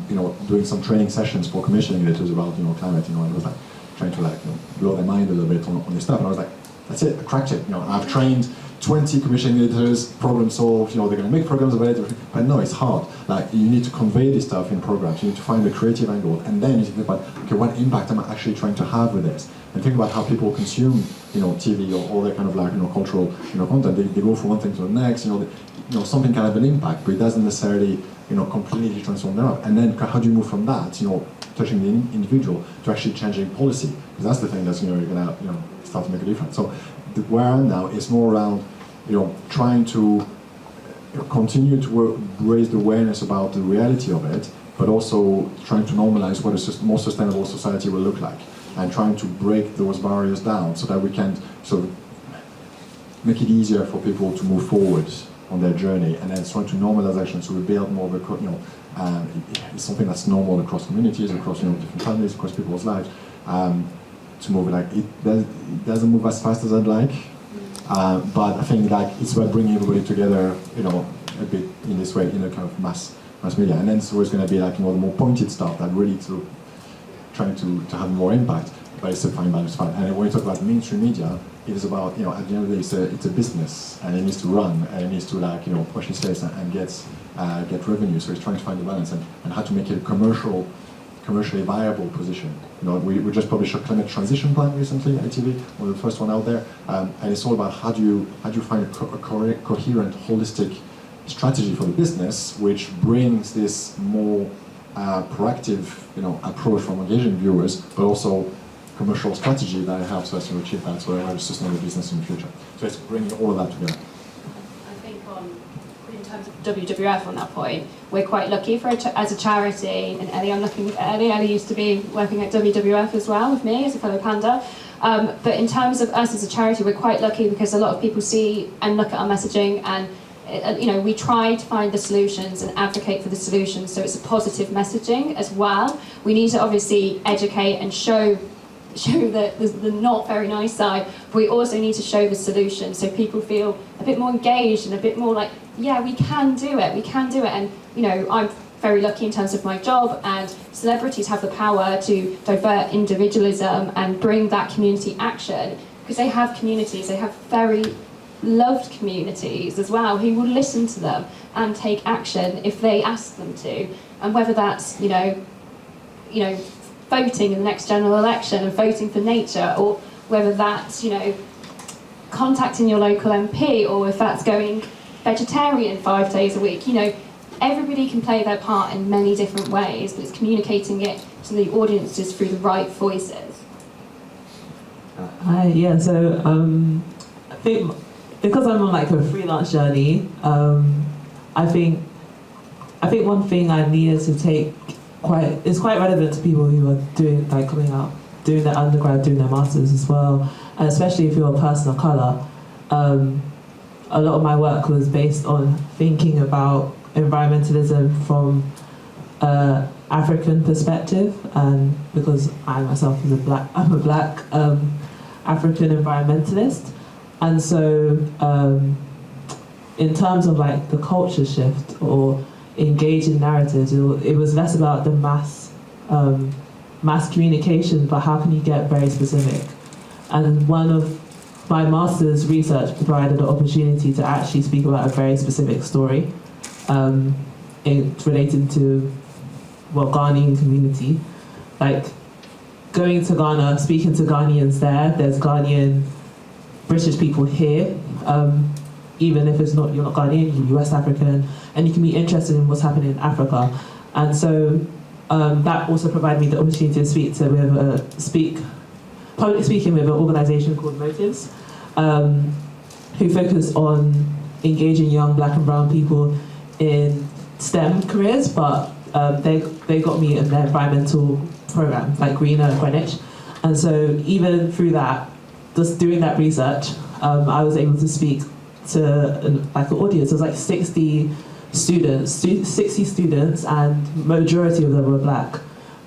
you know, doing some training sessions for commissioning editors about, you know, climate. You know, I was like trying to like, you know, blow their mind a little bit on this stuff, and I was like, that's it, I cracked it. You know, I've trained 20 commissioning editors, problem solved, you know, they're going to make programs about it, but no, it's hard. Like, you need to convey this stuff in programs, you need to find the creative angle, and then you think about, okay, what impact am I actually trying to have with this? And think about how people consume, you know, TV or all that kind of like, you know, cultural, you know, content. They go from one thing to the next, you know, something can have an impact, but it doesn't necessarily, you know, completely transform their life. And then how do you move from that, you know, touching the individual, to actually changing policy? Because that's the thing that's, you know, you're going to, you know, start to make a difference. So where I am now is more around, you know, trying to continue to raise the awareness about the reality of it, but also trying to normalize what a more sustainable society will look like, and trying to break those barriers down so that we can sort of make it easier for people to move forward on their journey, and then trying to normalize action so we build more of a, you know, it's something that's normal across communities, across, you know, different families, across people's lives, to move it. Like it doesn't move as fast as I'd like. But I think like it's about bringing everybody together, you know, a bit in this way, in a kind of mass media, and then it's always going to be like, you know, the more pointed stuff that really to trying to have more impact, but it's a fine balance. And when you talk about mainstream media, it is about, you know, at the end of the day, it's a business, and it needs to run, and it needs to like, you know, push its face and get revenue. So it's trying to find the balance and how to make it a commercially viable position. You know, we just published a climate transition plan recently at ITV, one of the first one out there, and it's all about how do you find a coherent, holistic strategy for the business, which brings this more proactive, you know, approach from engaging viewers, but also commercial strategy that helps us to achieve that, so we have a sustainable business in the future. So it's bringing all of that together. I think in terms of WWF on that point, we're quite lucky as a charity, and Ellie, I'm looking at Ellie. Ellie used to be working at WWF as well with me as a fellow panda. But in terms of us as a charity, we're quite lucky because a lot of people see and look at our messaging, and you know, we try to find the solutions and advocate for the solutions, so it's a positive messaging as well. We need to obviously educate and show the not very nice side, but we also need to show the solution so people feel a bit more engaged and a bit more like, yeah, we can do it. And you know, I'm very lucky in terms of my job, and celebrities have the power to divert individualism and bring that community action, because they have communities, they have very loved communities as well who will listen to them and take action if they ask them to. And whether that's, you know, voting in the next general election and voting for nature, or whether that's, you know, contacting your local MP, or if that's going vegetarian 5 days a week, you know, everybody can play their part in many different ways, but it's communicating it to the audiences through the right voices. Hi, yeah, so I think because I'm on like a freelance journey, I think one thing I needed to take it's quite relevant to people who are doing, like, coming out, doing their undergrad, doing their masters as well, and especially if you're a person of colour. A lot of my work was based on thinking about environmentalism from African perspective, and because I myself am a black African environmentalist, and so in terms of like the culture shift or engaging narratives, it was less about the mass mass communication, but how can you get very specific? And one of my master's research provided the opportunity to actually speak about a very specific story related to, well, Ghanaian community. Like, going to Ghana, speaking to Ghanaians there's Ghanaian British people here, even if you're not Ghanaian, you're West African, and you can be interested in what's happening in Africa. And so that also provided me the opportunity to public speaking with an organisation called Motives, who focus on engaging young black and brown people in STEM careers, but they got me in their environmental program, like Greener and Greenwich. And so even through that, just doing that research, I was able to speak to an audience. It was like 60 students, and majority of them were black.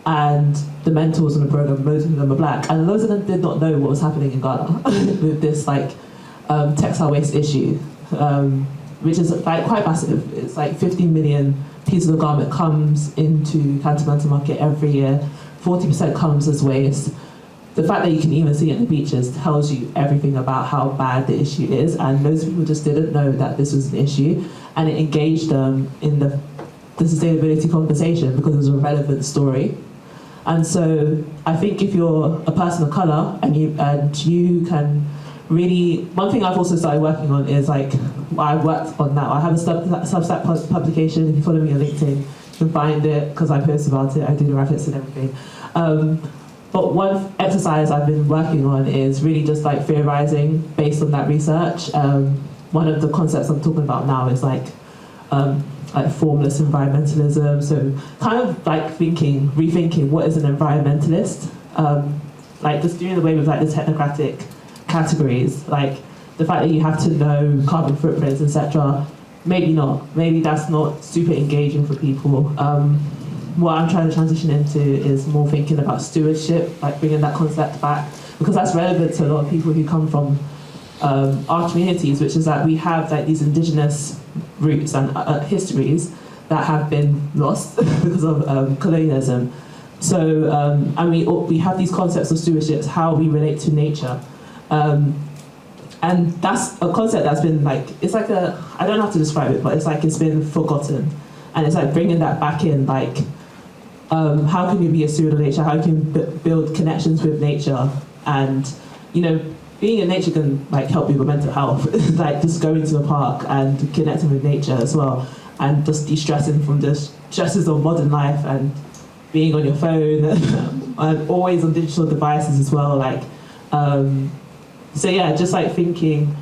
And the mentors in the program, most of them were black. And loads of them did not know what was happening in Ghana with this textile waste issue, which is quite massive. It's like 15 million pieces of garment comes into Cantonmental Market every year. 40% comes as waste. The fact that you can even see it in the beaches tells you everything about how bad the issue is, and those people just didn't know that this was an issue, and it engaged them in the sustainability conversation because it was a relevant story. And so I think if you're a person of colour and you can really, one thing I've also started working on is I worked on now. I have a Substack publication. If you follow me on LinkedIn, you can find it because I post about it. I do the graphics and everything. But one exercise I've been working on is really just theorizing based on that research. One of the concepts I'm talking about now is formless environmentalism. So kind of rethinking what is an environmentalist. Just doing away with the technocratic categories, like the fact that you have to know carbon footprints, etc. Maybe not. Maybe that's not super engaging for people. What I'm trying to transition into is more thinking about stewardship, bringing that concept back, because that's relevant to a lot of people who come from our communities, which is that we have these indigenous roots and histories that have been lost because of colonialism. So, and we have these concepts of stewardship, how we relate to nature. And that's a concept that's been I don't know how to describe it, but it's been forgotten. And it's bringing that back in, how can you be a steward of nature? How can you build connections with nature? And, being in nature can help you with mental health. Just going to a park and connecting with nature as well. And just de-stressing from the stresses of modern life and being on your phone and always on digital devices as well. So yeah, just thinking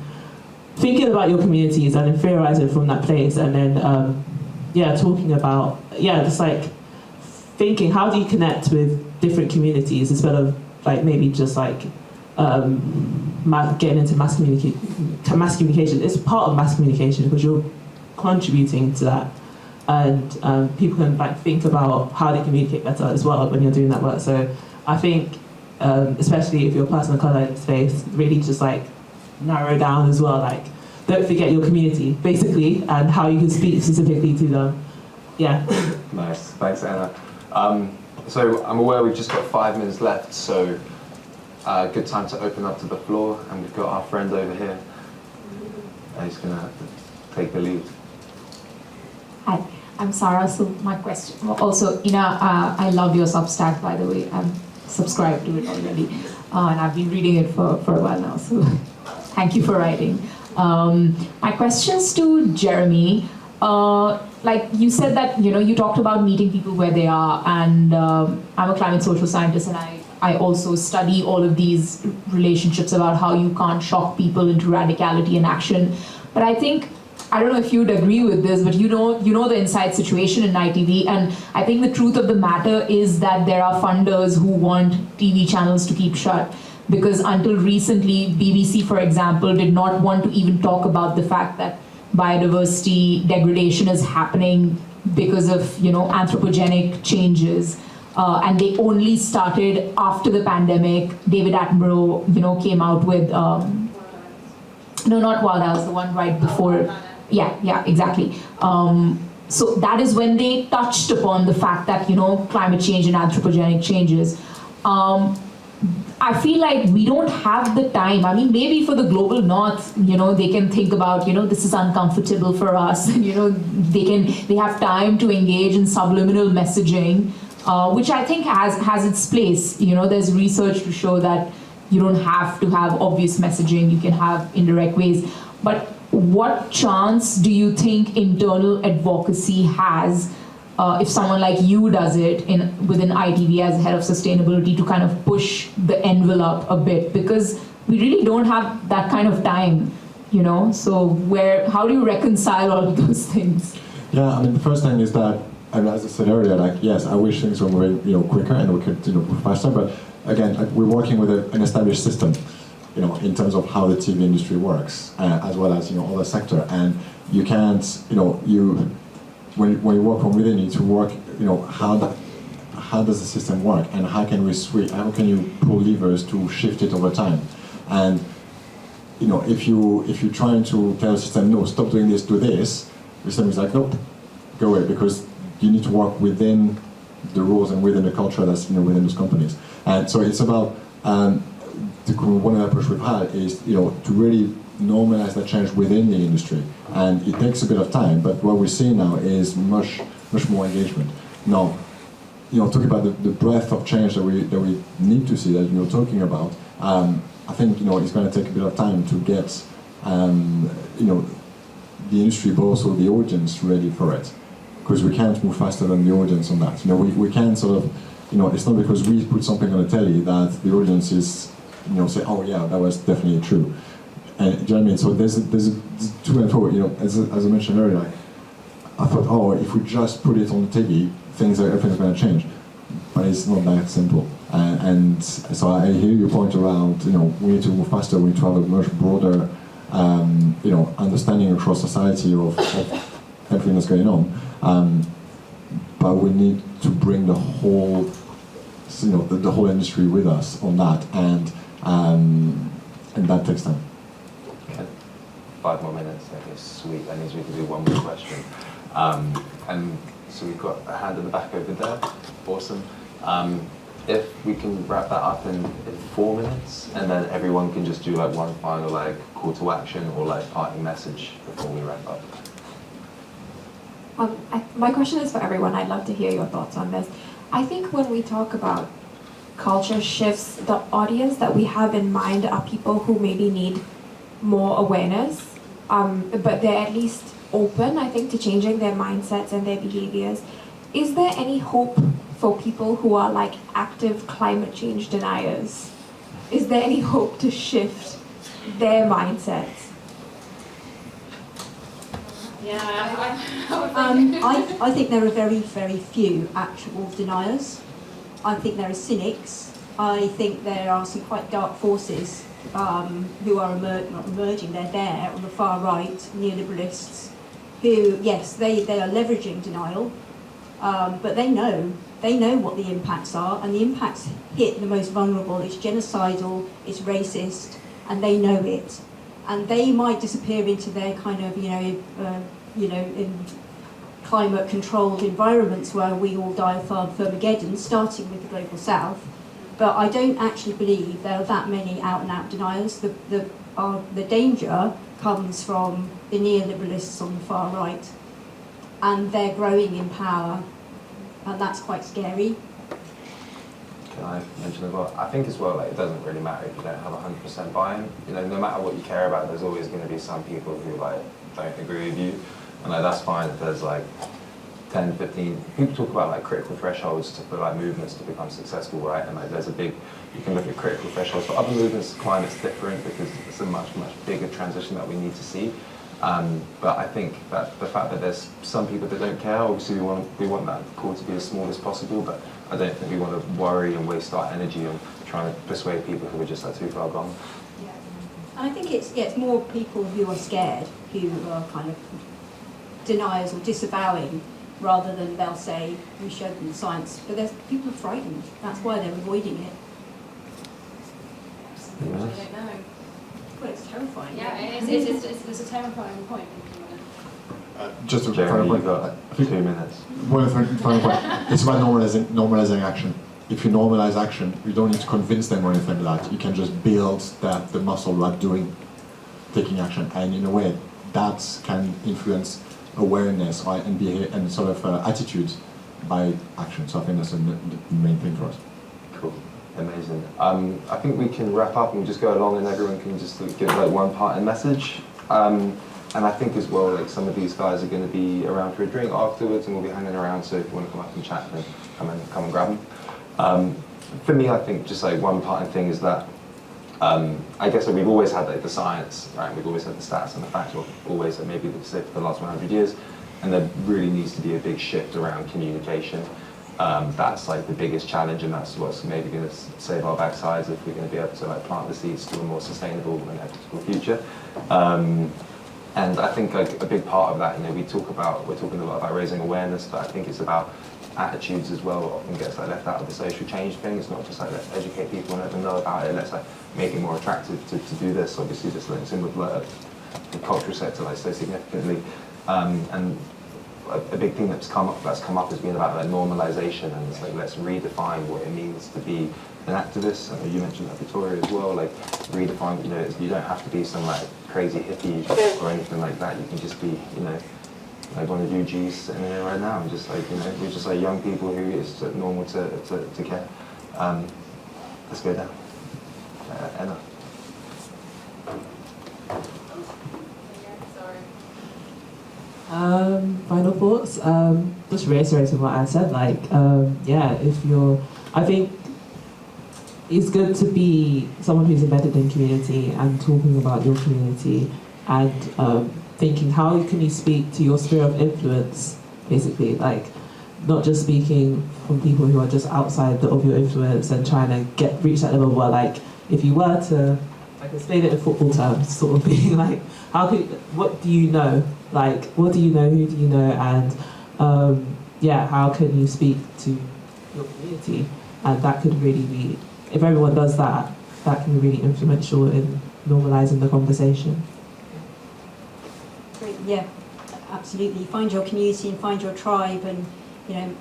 about your communities and inferiorizing from that place, and then talking about thinking how do you connect with different communities instead of maybe just getting into mass communication. It's part of mass communication because you're contributing to that, and people can think about how they communicate better as well when you're doing that work. So I think. Especially if you're a person of colour in space, really just narrow down as well. Don't forget your community, basically, and how you can speak specifically to them. Yeah. Nice, thanks, Enna. So I'm aware we've just got 5 minutes left, so good time to open up to the floor, and we've got our friend over here. He's going to take the lead. Hi, I'm Sarah. So my question, also, I love your Substack, by the way. I'm subscribed to it already, and I've been reading it for a while now, so thank you for writing. My questions to Jeremy, you said that you talked about meeting people where they are, and I'm a climate social scientist, and I also study all of these relationships about how you can't shock people into radicality and action. But I don't know if you'd agree with this, but you know the inside situation in ITV, and I think the truth of the matter is that there are funders who want TV channels to keep shut, because until recently, BBC, for example, did not want to even talk about the fact that biodiversity degradation is happening because of anthropogenic changes, and they only started after the pandemic. David Attenborough came out with no, not Wild Hours, the one right before. Yeah, exactly. So that is when they touched upon the fact that, climate change and anthropogenic changes. I feel like we don't have the time. I mean, maybe for the global north, they can think about, this is uncomfortable for us. They have time to engage in subliminal messaging, which I think has its place. There's research to show that you don't have to have obvious messaging. You can have indirect ways. But what chance do you think internal advocacy has if someone like you does it within ITV as head of sustainability to kind of push the envelope a bit? Because we really don't have that kind of time, So how do you reconcile all of those things? Yeah, I mean, the first thing is that, as I said earlier, yes, I wish things were moving, quicker and we could, move faster. But again, we're working with an established system, in terms of how the TV industry works, as well as other sector. And you can't, when you work from within, you need to work, how does the system work, and how can we switch? How can you pull levers to shift it over time? And if you're trying to tell the system, no, stop doing this, do this, the system is like, nope, go away, because you need to work within the rules and within the culture that's within those companies. And so it's about one of the approach we've had is to really normalize that change within the industry, and it takes a bit of time. But what we see now is much more engagement. Now, talking about the breadth of change that we need to see that you're talking about. I think it's going to take a bit of time to get the industry, but also the audience ready for it, because we can't move faster than the audience on that. We can't sort of, it's not because we put something on the telly that the audience is, say, oh yeah, that was definitely true. And do you know what I mean? So there's to and fro. As I mentioned earlier, I thought, oh, if we just put it on the TV, everything's going to change. But it's not that simple. And so I hear your point around, we need to move faster. We need to have a much broader, understanding across society of everything that's going on. But we need to bring the whole, the whole industry with us on that, and that takes time. Okay. 5 more minutes. Okay, sweet. That means we can do one more question. And so we've got a hand in the back over there. Awesome. If we can wrap that up in 4 minutes, and then everyone can just do one final call to action or parting message before we wrap up. My question is for everyone. I'd love to hear your thoughts on this. I think when we talk about culture shifts, the audience that we have in mind are people who maybe need more awareness, but they're at least open, I think, to changing their mindsets and their behaviors. Is there any hope for people who are active climate change deniers? Is there any hope to shift their mindsets? Yeah, I think there are very, very few actual deniers. I think there are cynics. I think there are some quite dark forces who are not emerging. They're there on the far right, neoliberalists, who, yes, they are leveraging denial, but they know what the impacts are, and the impacts hit the most vulnerable. It's genocidal, it's racist, and they know it. And they might disappear into their kind of, in climate-controlled environments where we all die of Armageddon, starting with the Global South. But I don't actually believe there are that many out-and-out deniers. The danger comes from the neoliberalists on the far right, and they're growing in power, and that's quite scary. Can I mention as well? I think as well, it doesn't really matter if you don't have 100% buy-in. No matter what you care about, there's always going to be some people who don't agree with you, and that's fine if there's 10, 15. People talk about critical thresholds for movements to become successful, right? And there's you can look at critical thresholds for other movements. Climate's different because it's a much bigger transition that we need to see. But I think that the fact that there's some people that don't care, obviously we want that call to be as small as possible, but I don't think we want to worry and waste our energy on trying to persuade people who are just too far gone. Yeah. And I think it's more people who are scared, who are kind of deniers or disavowing, rather than they'll say, we showed them the science. But people are frightened. That's why they're avoiding it. I don't know. Well, it's terrifying. Yeah, it's a terrifying point. Just to Jeremy, final you've got point, 2 minutes. one final point. It's about normalizing action. If you normalize action, you don't need to convince them or anything like that. You can just build the muscle like taking action, and in a way, that can influence awareness and behavior and sort of attitude by action. So I think that's the main thing for us. Cool, amazing. I think we can wrap up and just go along, and everyone can just give like one parting message. And I think as well, like some of these guys are going to be around for a drink afterwards, and we'll be hanging around. So if you want to come up and chat, then come and grab them. For me, I think just like one parting thing is that I guess that we've always had like the science, right? We've always had the stats and the facts, or always, like maybe say for the last 100 years, and there really needs to be a big shift around communication. That's like the biggest challenge, and that's what's maybe going to save our backsides if we're going to be able to like plant the seeds to a more sustainable and equitable future. And I think like a big part of that, you know, we're talking a lot about raising awareness, but I think it's about attitudes as well. It often gets like left out of the social change thing. It's not just like let's educate people and let them know about it. Let's like make it more attractive to do this. Obviously, this links in with like, the cultural sector like so significantly. And a big thing that's come up has been about like normalization, and it's like let's redefine what it means to be an activist. I know you mentioned that, Victoria, as well. Like redefine, you know, you don't have to be some like crazy hippie or anything like that. You can just be, you know, like one of you G's sitting here right now, and just like, you know, we're just like young people who it's normal to care. Let's go down. Enna. Final thoughts. Just reiterating what I said. Like, I think it's good to be someone who's embedded in community and talking about your community and thinking how can you speak to your sphere of influence, basically, like not just speaking from people who are just outside of your influence and trying to reach that level where, like, if you were to, like, explain it in football terms, sort of being like, what do you know? Like, what do you know, who do you know, and how can you speak to your community? And that could really be, if everyone does that, that can be really influential in normalising the conversation. Great, yeah, absolutely. Find your community and find your tribe, and you know,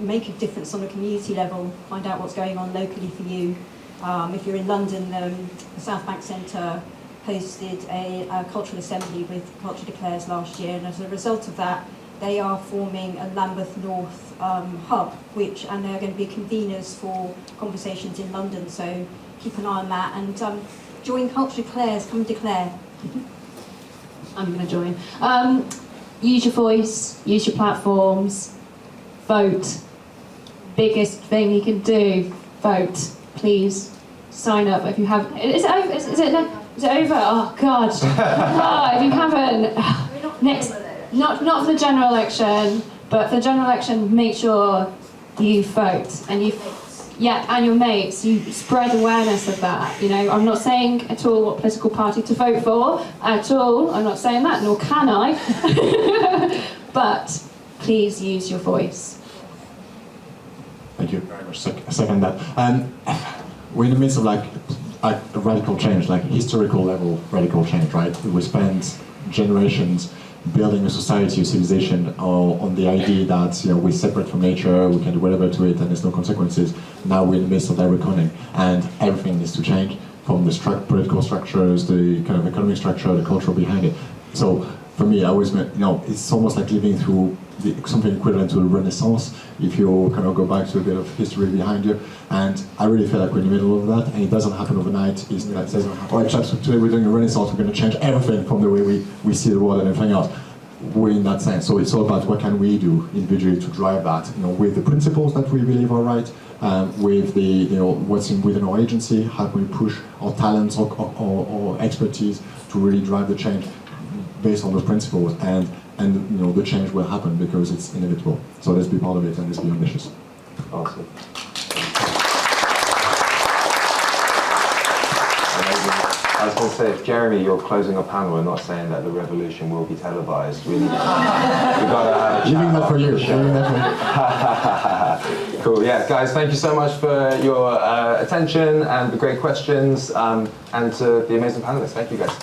make a difference on a community level. Find out what's going on locally for you. If you're in London, the South Bank Centre hosted a cultural assembly with Culture Declares last year, and as a result of that, they are forming a Lambeth North hub, and they're going to be conveners for conversations in London. So keep an eye on that, and join Culture Declares. Come and declare. I'm going to join. Use your voice, use your platforms, vote. Biggest thing you can do, vote. Please sign up if you have. Is it over? Is it over? Oh God! Oh, if you haven't, next. Not for the general election, but for the general election, make sure you vote and and your mates. You spread awareness of that. You know, I'm not saying at all what political party to vote for at all. I'm not saying that, nor can I. But please use your voice. Thank you very much. Second that. We're in the midst of like a radical change, like historical level radical change, right? We spent generations building a society, a civilization on the idea that, you know, we're separate from nature, we can do whatever to it, and there's no consequences. Now we're in the midst of that reckoning, and everything needs to change, from the political structures, the kind of economic structure, the culture behind it. So for me, I always, you know, it's almost like living through something equivalent to a renaissance, if you kind of go back to a bit of history behind you. And I really feel like we're in the middle of that, and it doesn't happen overnight. It's like, all right, chaps, today we're doing a renaissance, we're going to change everything from the way we see the world and everything else. We're in that sense. So it's all about what can we do individually to drive that, you know, with the principles that we believe are right, with the, you know, what's within our agency, how can we push our talents or expertise to really drive the change based on those principles, and you know, the change will happen because it's inevitable. So let's be part of it and let's be ambitious. Awesome. I was going to say, if Jeremy, you're closing a panel and not saying that the revolution will be televised, we got to have a chat. Leaving that for you. Cool, yeah, guys, thank you so much for your attention and the great questions, and to the amazing panelists. Thank you, guys.